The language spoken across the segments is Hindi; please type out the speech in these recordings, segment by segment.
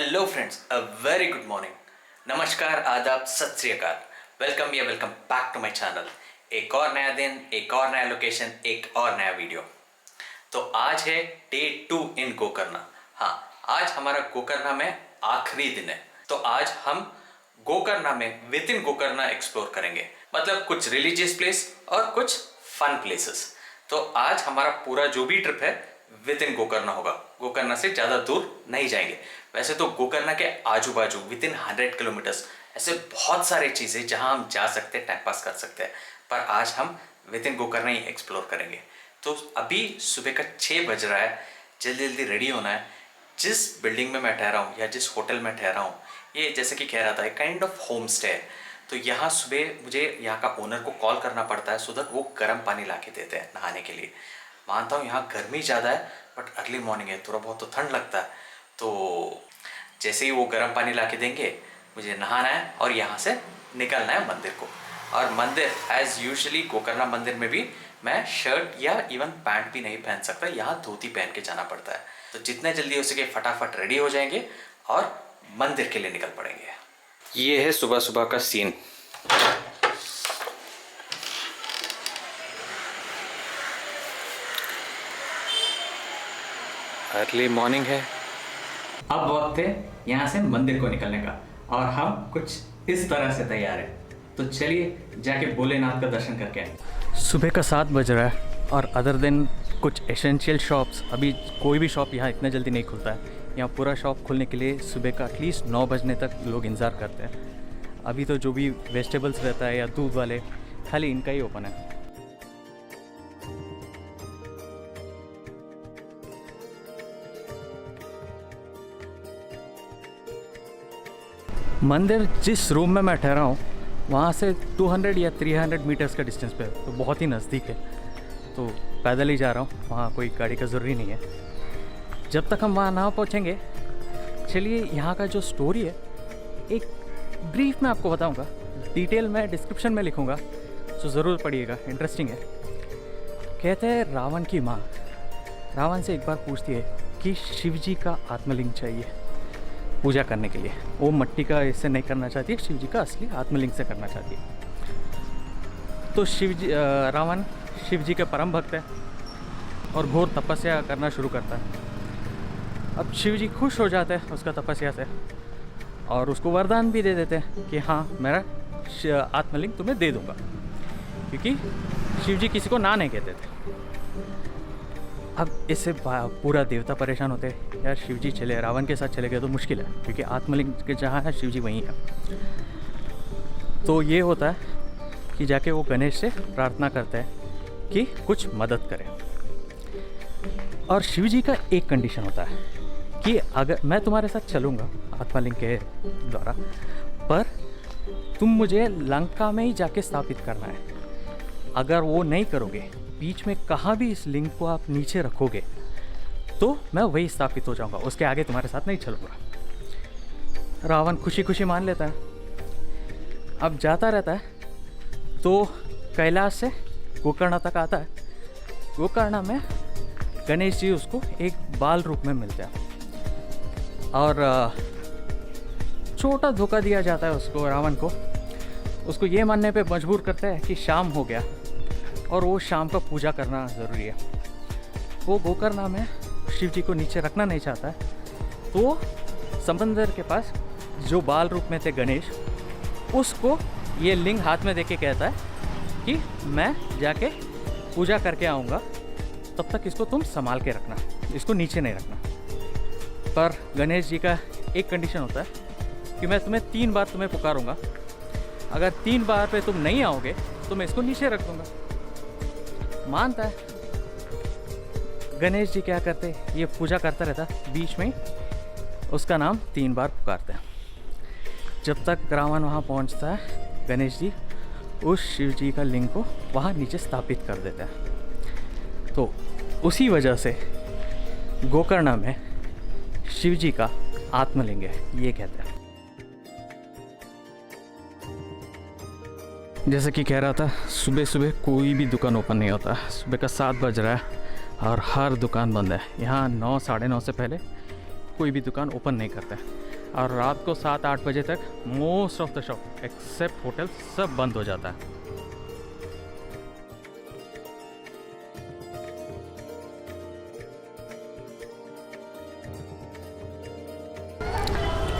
Hello friends, a very good morning, नमस्कार, आदाब, सत श्री अकाल। वेलकम या welcome back to my channel. एक और नया दिन, एक और नया लोकेशन, एक और नया वीडियो। तो आज है डे 2 इन गोकर्णा। हाँ, आज हमारा गोकर्णा में आखिरी दिन है। तो आज हम गोकर्णा में विद इन गोकर्णा एक्सप्लोर करेंगे, मतलब कुछ रिलीजियस प्लेस और कुछ फन प्लेसेस। तो आज हमारा पूरा जो भी ट्रिप है विद इन गोकर्णा होगा। गोकर्णा से ज़्यादा दूर नहीं जाएंगे। वैसे तो गोकर्णा के आजू बाजू विद इन 100 किलोमीटर्स ऐसे बहुत सारे चीज़ें जहां हम जा सकते हैं, टाइम पास कर सकते हैं, पर आज हम with in Gokarna he explore करेंगे। तो अभी सुबह का 6 बज रहा है, जल्दी जल्दी रेडी होना है। जिस बिल्डिंग में मैं ठहरा हूँ या जिस होटल में ठहरा हूँ, ये जैसे कि कह रहा था एक काइंड ऑफ होम स्टे है। तो यहाँ सुबह मुझे यहाँ का ओनर को कॉल करना पड़ता है सो दैट वो गर्म पानी ला के देते हैं नहाने के लिए। मानता हूँ यहाँ गर्मी ज़्यादा है, बट अर्ली मॉर्निंग है, थोड़ा बहुत तो ठंड लगता है। तो जैसे ही वो गर्म पानी ला के देंगे, मुझे नहाना है और यहाँ से निकलना है मंदिर को। और मंदिर एज यूजुअली गोकर्णा मंदिर में भी मैं शर्ट या इवन पैंट भी नहीं पहन सकता, यहाँ धोती पहन के जाना पड़ता है। तो जितने जल्दी हो सके फटाफट रेडी हो जाएंगे और मंदिर के लिए निकल पड़ेंगे। ये है सुबह सुबह का सीन। अर्ली मॉर्निंग है। अब वक्त है यहाँ से मंदिर को निकलने का और हम कुछ इस तरह से तैयार हैं। तो चलिए जाके भोलेनाथ का दर्शन करके आए। सुबह का 7 बज रहा है और अदर दिन कुछ एसेंशियल शॉप्स, अभी कोई भी शॉप यहाँ इतने जल्दी नहीं खुलता है। यहाँ पूरा शॉप खुलने के लिए सुबह का एटलीस्ट 9 बजने तक लोग इंतज़ार करते हैं। अभी तो जो भी वेजिटेबल्स रहता है या दूध वाले, खाली इनका ही ओपन है। मंदिर जिस रूम में मैं ठहरा हूँ वहाँ से 200 या 300 मीटर्स का डिस्टेंस पे है, तो बहुत ही नज़दीक है। तो पैदल ही जा रहा हूँ, वहाँ कोई गाड़ी का ज़रूरी नहीं है। जब तक हम वहाँ ना पहुँचेंगे, चलिए यहाँ का जो स्टोरी है एक ब्रीफ में आपको बताऊँगा। डिटेल में डिस्क्रिप्शन में लिखूँगा, तो ज़रूर पढ़िएगा, इंटरेस्टिंग है। कहते हैं रावण की माँ रावण से एक बार पूछती है कि शिव जी का आत्मलिंग चाहिए पूजा करने के लिए। वो मट्टी का इससे नहीं करना चाहती है, शिव जी का असली आत्मलिंग से करना चाहती है। तो रावण शिव जी के परम भक्त है और घोर तपस्या करना शुरू करता है। अब शिव जी खुश हो जाते हैं उसका तपस्या से और उसको वरदान भी दे देते हैं कि हाँ, मेरा आत्मलिंग तुम्हें दे दूँगा, क्योंकि शिव जी किसी को ना नहीं कहते थे। अब इससे पूरा देवता परेशान होते हैं, यार शिव जी चले, रावण के साथ चले गए तो मुश्किल है, क्योंकि आत्मलिंग के जहाँ है शिव जी वहीं है। तो ये होता है कि जाके वो गणेश से प्रार्थना करते हैं कि कुछ मदद करें। और शिव जी का एक कंडीशन होता है कि अगर मैं तुम्हारे साथ चलूँगा आत्मलिंग के द्वारा, पर तुम मुझे लंका में ही जाके स्थापित करना है। अगर वो नहीं करोगे, बीच में कहाँ भी इस लिंग को आप नीचे रखोगे, तो मैं वही स्थापित हो जाऊंगा, उसके आगे तुम्हारे साथ नहीं चलूँगा। रावण खुशी खुशी मान लेता है। अब जाता रहता है तो कैलाश से गोकर्णा तक आता है। गोकर्णा में गणेश जी उसको एक बाल रूप में मिलते हैं और छोटा धोखा दिया जाता है उसको, रावण को। उसको ये मानने पे मजबूर करते हैं कि शाम हो गया और वो शाम का पूजा करना ज़रूरी है। वो गोकर्णा में शिव जी को नीचे रखना नहीं चाहता है, तो समंदर के पास जो बाल रूप में थे गणेश, उसको ये लिंग हाथ में देके कहता है कि मैं जाके पूजा करके आऊँगा, तब तक इसको तुम संभाल के रखना, इसको नीचे नहीं रखना। पर गणेश जी का एक कंडीशन होता है कि मैं तुम्हें 3 बार तुम्हें पुकारूँगा, अगर 3 बार पे तुम नहीं आओगे तो मैं इसको नीचे रख दूँगा। मानता है। गणेश जी क्या करते, ये पूजा करता रहता, बीच में उसका नाम 3 बार पुकारते हैं। जब तक रावण वहाँ पहुँचता है, गणेश जी उस शिव जी का लिंग को वहाँ नीचे स्थापित कर देते हैं। तो उसी वजह से गोकर्णा में शिव जी का आत्मलिंग है, ये कहते हैं। जैसे कि कह रहा था, सुबह सुबह कोई भी दुकान ओपन नहीं होता। सुबह का 7 बज रहा है और हर दुकान बंद है। यहाँ 9 साढ़े 9 से पहले कोई भी दुकान ओपन नहीं करता है। और रात को 7-8 बजे तक most of the shop except hotel सब बंद हो जाता है।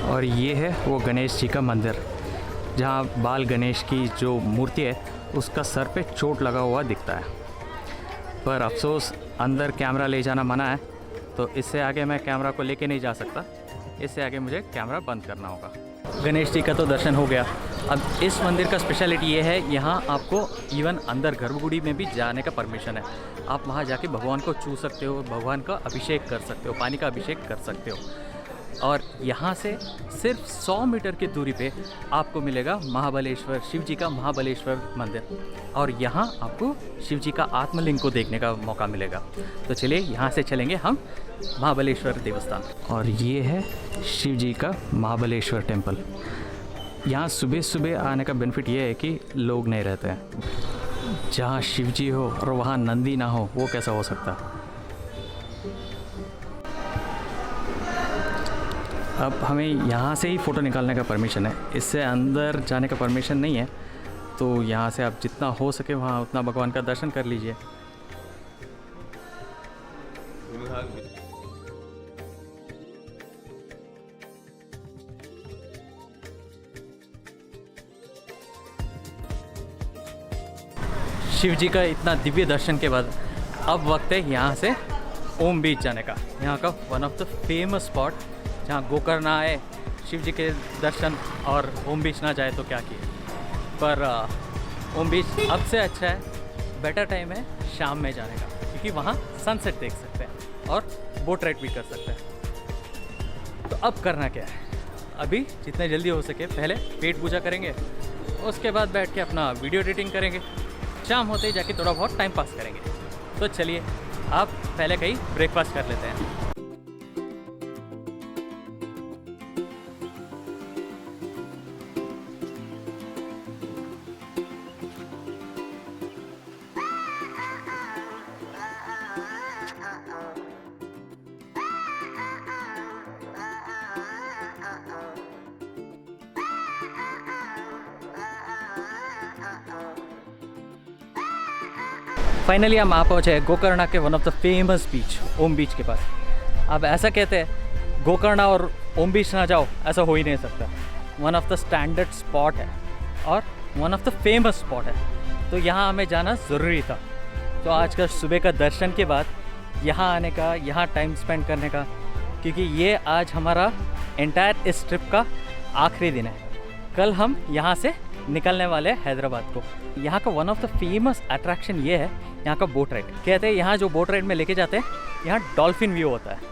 और ये है वो गणेश जी का मंदिर, जहाँ बाल गणेश की जो मूर्ति है उसका सर पे चोट लगा हुआ दिखता है। पर अफसोस अंदर कैमरा ले जाना मना है, तो इससे आगे मैं कैमरा को लेके नहीं जा सकता। इससे आगे मुझे कैमरा बंद करना होगा। गणेश जी का तो दर्शन हो गया। अब इस मंदिर का स्पेशलिटी ये है, यहाँ आपको इवन अंदर गर्भगुड़ी में भी जाने का परमिशन है। आप वहाँ जाके भगवान को छू सकते हो, भगवान का अभिषेक कर सकते हो, पानी का अभिषेक कर सकते हो। और यहाँ से सिर्फ 100 मीटर की दूरी पे आपको मिलेगा महाबलेश्वर, शिव जी का महाबलेश्वर मंदिर। और यहाँ आपको शिव जी का आत्मलिंग को देखने का मौका मिलेगा। तो चलिए यहाँ से चलेंगे हम महाबलेश्वर देवस्थान। और ये है शिव जी का महाबलेश्वर टेम्पल। यहाँ सुबह सुबह आने का बेनिफिट ये है कि लोग नहीं रहते हैं। जहाँ शिव जी हो और वहाँ नंदी ना हो, वो कैसा हो सकता। अब हमें यहाँ से ही फ़ोटो निकालने का परमिशन है, इससे अंदर जाने का परमिशन नहीं है। तो यहाँ से आप जितना हो सके वहाँ उतना भगवान का दर्शन कर लीजिए। शिव जी का इतना दिव्य दर्शन के बाद अब वक्त है यहाँ से ओम बीच जाने का। यहाँ का one of the famous spot, जहाँ गोकर्ण आए, शिव जी के दर्शन और ओम बीच ना जाए तो क्या किए। पर ओम बीच अब से अच्छा है, बेटर टाइम है शाम में जाने का, क्योंकि वहाँ सनसेट देख सकते हैं और बोट राइड भी कर सकते हैं। तो अब करना क्या है, अभी जितने जल्दी हो सके पहले पेट पूजा करेंगे, उसके बाद बैठ के अपना वीडियो एडिटिंग करेंगे, शाम होते ही जाके थोड़ा बहुत टाइम पास करेंगे। तो चलिए आप पहले कहीं ब्रेकफास्ट कर लेते हैं। फाइनली हम आ पहुँचे गोकर्ण के one of the famous beach, Om beach के पास। अब ऐसा कहते हैं गोकर्ण और ओम बीच ना जाओ, ऐसा हो ही नहीं सकता। One of the standard spot है और one of the famous spot है, तो यहाँ हमें जाना ज़रूरी था। तो आज का सुबह का दर्शन के बाद यहाँ आने का, यहाँ टाइम स्पेंड करने का, क्योंकि ये आज हमारा एंटायर इस ट्रिप का आखिरी दिन है। कल हम यहाँ से निकलने वाले हैं हैदराबाद को। यहाँ का one of the famous attraction ये है, यहाँ का बोट राइड। कहते हैं यहाँ जो बोट राइड में लेके जाते हैं, यहाँ डॉल्फिन व्यू होता है।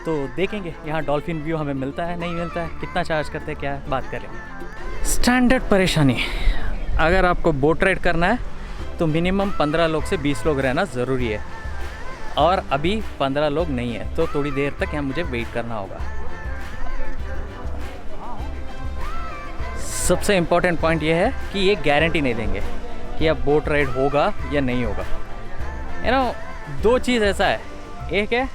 तो देखेंगे यहाँ डॉल्फिन व्यू हमें मिलता है, नहीं मिलता है, कितना चार्ज करते हैं, क्या बात करें। स्टैंडर्ड परेशानी, अगर आपको बोट राइड करना है तो मिनिमम 15 लोग से 20 लोग रहना ज़रूरी है। और अभी 15 लोग नहीं है, तो थोड़ी देर तक यहाँ मुझे वेट करना होगा। सबसे इम्पॉर्टेंट पॉइंट ये है कि ये गारंटी नहीं देंगे कि अब बोट राइड होगा या नहीं होगा। दो चीज़ ऐसा है, एक है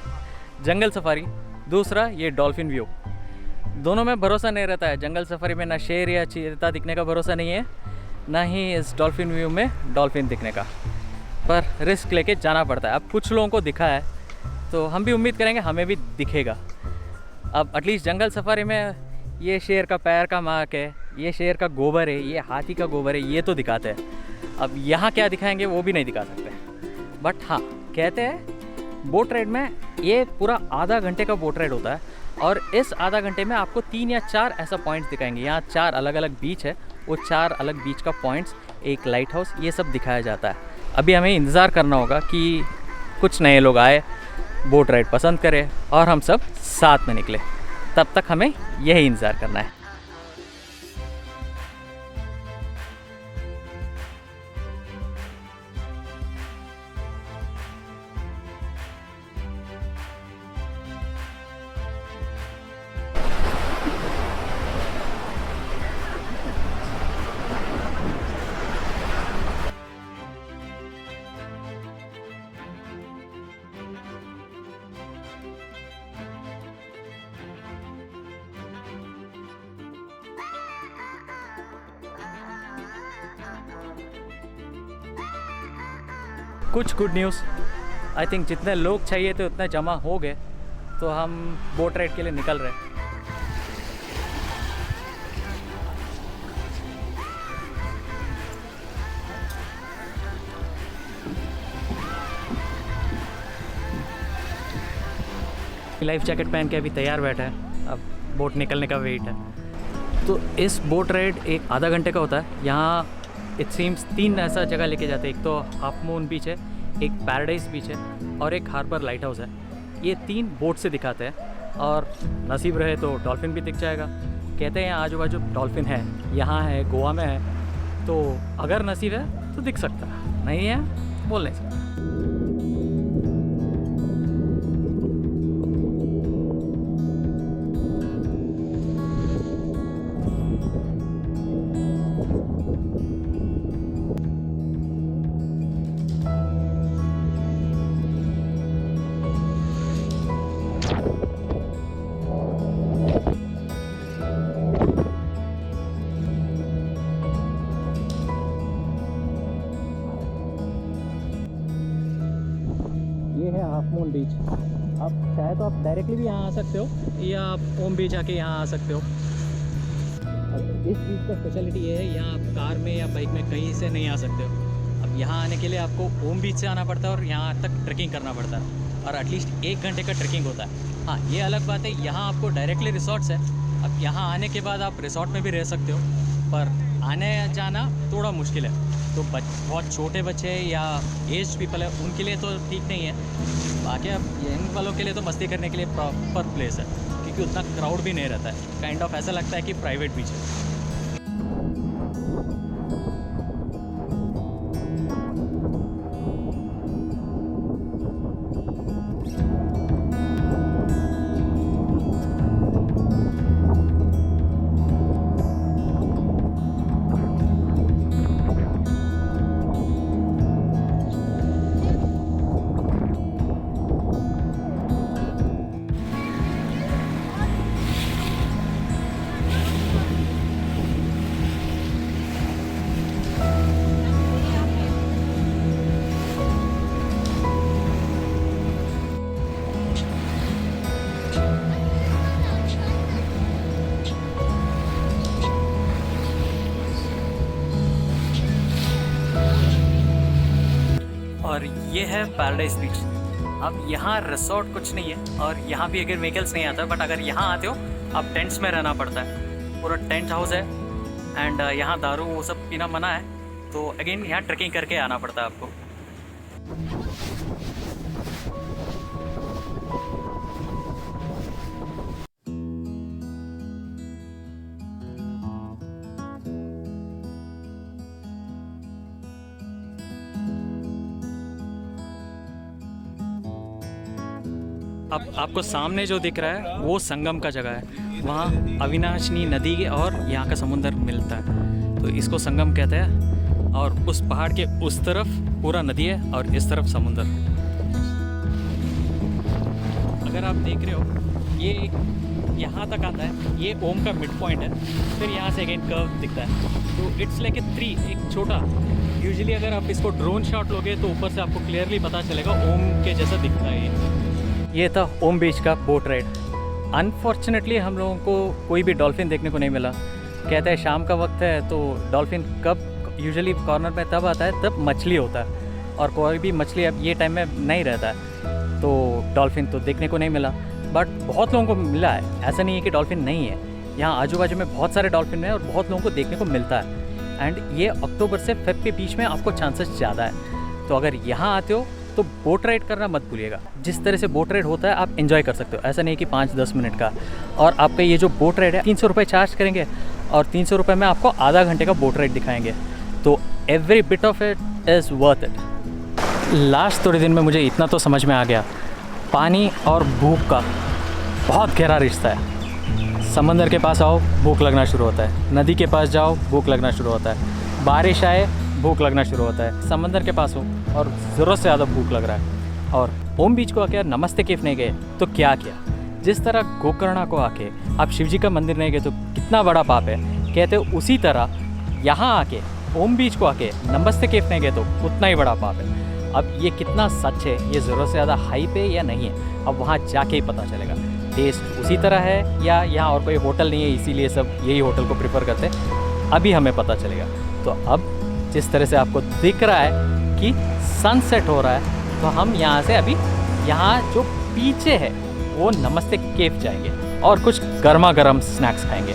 जंगल सफारी, दूसरा ये डॉल्फिन व्यू। दोनों में भरोसा नहीं रहता है। जंगल सफारी में ना शेर या चीता दिखने का भरोसा नहीं है, ना ही इस डॉल्फिन व्यू में डॉल्फिन दिखने का। पर रिस्क लेके जाना पड़ता है। अब कुछ लोगों को दिखा है तो हम भी उम्मीद करेंगे हमें भी दिखेगा। अब एटलीस्ट जंगल सफारी में ये शेर का पैर का मार्क है, ये शेर का गोबर है, ये हाथी का गोबर है, ये तो दिखाते हैं। अब यहाँ क्या दिखाएंगे वो भी नहीं दिखा सकते। बट हाँ, कहते हैं बोट राइड में ये पूरा आधा घंटे का बोट राइड होता है, और इस आधा घंटे में आपको 3 या 4 ऐसा पॉइंट्स दिखाएंगे। यहाँ 4 अलग अलग बीच है, वो 4 अलग बीच का पॉइंट्स, एक लाइट हाउस, ये सब दिखाया जाता है। अभी हमें इंतज़ार करना होगा कि कुछ नए लोग आए, बोट राइड पसंद करें और हम सब साथ में निकले। तब तक हमें यही इंतज़ार करना है। कुछ गुड न्यूज़, आई थिंक जितने लोग चाहिए थे उतने जमा हो गए, तो हम बोट राइड के लिए निकल रहे हैं। लाइफ जैकेट पहन के अभी तैयार बैठा है, अब बोट निकलने का वेट है। तो इस बोट राइड एक आधा घंटे का होता है। यहाँ इट सीम्स 3 ऐसा जगह लेके जाते हैं। एक तो हाफ मून बीच है, एक पैराडाइज बीच है और एक हार्बर लाइट हाउस है। ये 3 बोट से दिखाते हैं और नसीब रहे तो डॉल्फिन भी दिख जाएगा। कहते हैं यहाँ आजू बाजू डॉल्फिन है, यहाँ है, गोवा में है, तो अगर नसीब है तो दिख सकता है, नहीं है बोल नहीं सकता। ये है हाफ मून बीच। आप चाहे तो आप डायरेक्टली भी यहाँ आ सकते हो या आप ओम बीच आके यहाँ आ सकते हो। अब इस बीच का स्पेशलिटी ये है, यहाँ आप कार में या बाइक में कहीं से नहीं आ सकते हो। अब यहाँ आने के लिए आपको ओम बीच से आना पड़ता है और यहाँ तक ट्रैकिंग करना पड़ता है और एटलीस्ट 1 घंटे का ट्रैकिंग होता है। हाँ, ये अलग बात है, यहाँ आपको डायरेक्टली रिसोर्ट्स है। अब यहाँ आने के बाद आप रिसोर्ट में भी रह सकते हो, पर आने जाना थोड़ा मुश्किल है। तो बहुत छोटे बच्चे या एज पीपल है उनके लिए तो ठीक नहीं है। बाकी अब यंग वालों के लिए तो मस्ती करने के लिए प्रॉपर प्लेस है, क्योंकि उतना क्राउड भी नहीं रहता है। काइंड ऑफ ऐसा लगता है कि प्राइवेट बीच है। और ये है पैराडाइज बीच। अब यहाँ रिसोर्ट कुछ नहीं है और यहाँ भी अगर व्हीकल्स नहीं आता, बट अगर यहाँ आते हो आप टेंट्स में रहना पड़ता है। पूरा टेंट हाउस है एंड यहाँ दारू वो सब पीना मना है, तो अगेन यहाँ ट्रैकिंग करके आना पड़ता है आपको। अब आपको सामने जो दिख रहा है वो संगम का जगह है। वहाँ अविनाशनी नदी और यहाँ का समुंदर मिलता है, तो इसको संगम कहते हैं। और उस पहाड़ के उस तरफ पूरा नदी है और इस तरफ समुंदर। अगर आप देख रहे हो ये यहाँ तक आता है, ये ओम का मिड पॉइंट है, फिर यहाँ से अगेन कर्व दिखता है। तो इट्स लाइक ए 3, एक छोटा। यूजुअली अगर आप इसको ड्रोन शॉट लोगे तो ऊपर से आपको क्लियरली पता चलेगा ओम के जैसा दिखता है। ये था ओम बीच का बोट राइड। अनफॉर्चुनेटली हम लोगों को कोई भी डॉल्फिन देखने को नहीं मिला। कहते हैं शाम का वक्त है तो डॉल्फिन कब यूजुअली कॉर्नर में तब आता है तब मछली होता है, और कोई भी मछली अब ये टाइम में नहीं रहता है, तो डॉल्फिन तो देखने को नहीं मिला। बट बहुत लोगों को मिला है, ऐसा नहीं है कि डॉल्फिन नहीं है। यहाँ आजू बाजू में बहुत सारे डॉल्फिन हैं और बहुत लोगों को देखने को मिलता है। एंड ये अक्टूबर से फेब के बीच में आपको चांसेस ज़्यादा है। तो अगर यहाँ आते हो तो बोट राइड करना मत भूलिएगा। जिस तरह से बोट राइड होता है आप एंजॉय कर सकते हो, ऐसा नहीं कि 5-10 मिनट का। और आपका ये जो बोट राइड है 300 रुपये चार्ज करेंगे और 300 रुपये में आपको आधा घंटे का बोट राइड दिखाएंगे। तो every bit of it is worth it. Last थोड़े दिन में मुझे इतना तो समझ में आ गया, पानी और भूख का बहुत गहरा रिश्ता है। समंदर के पास आओ भूख लगना शुरू होता है, नदी के पास जाओ भूख लगना शुरू होता है, बारिश आए भूख लगना शुरू होता है। समंदर के पास हो और ज़रूरत से ज़्यादा भूख लग रहा है। और ओम बीच को आके नमस्ते केफ नहीं गए तो क्या किया? जिस तरह गोकर्णा को आके आप शिवजी का मंदिर नहीं गए तो कितना बड़ा पाप है, कहते हो उसी तरह यहाँ आके ओम बीच को आके नमस्ते केफ नहीं गए तो उतना ही बड़ा पाप है। अब ये कितना सच है, ये ज़रूरत से ज़्यादा हाइप है या नहीं है, अब वहाँ जाके ही पता चलेगा। टेस्ट उसी तरह है या यहाँ और कोई होटल नहीं है इसीलिए सब यही होटल को प्रेफर करते हैं, अभी हमें पता चलेगा। तो अब जिस तरह से आपको दिख रहा है कि सनसेट हो रहा है, तो हम यहाँ से अभी यहाँ जो पीछे है वो नमस्ते केफ जाएंगे और कुछ गर्मा गर्म स्नैक्स खाएंगे।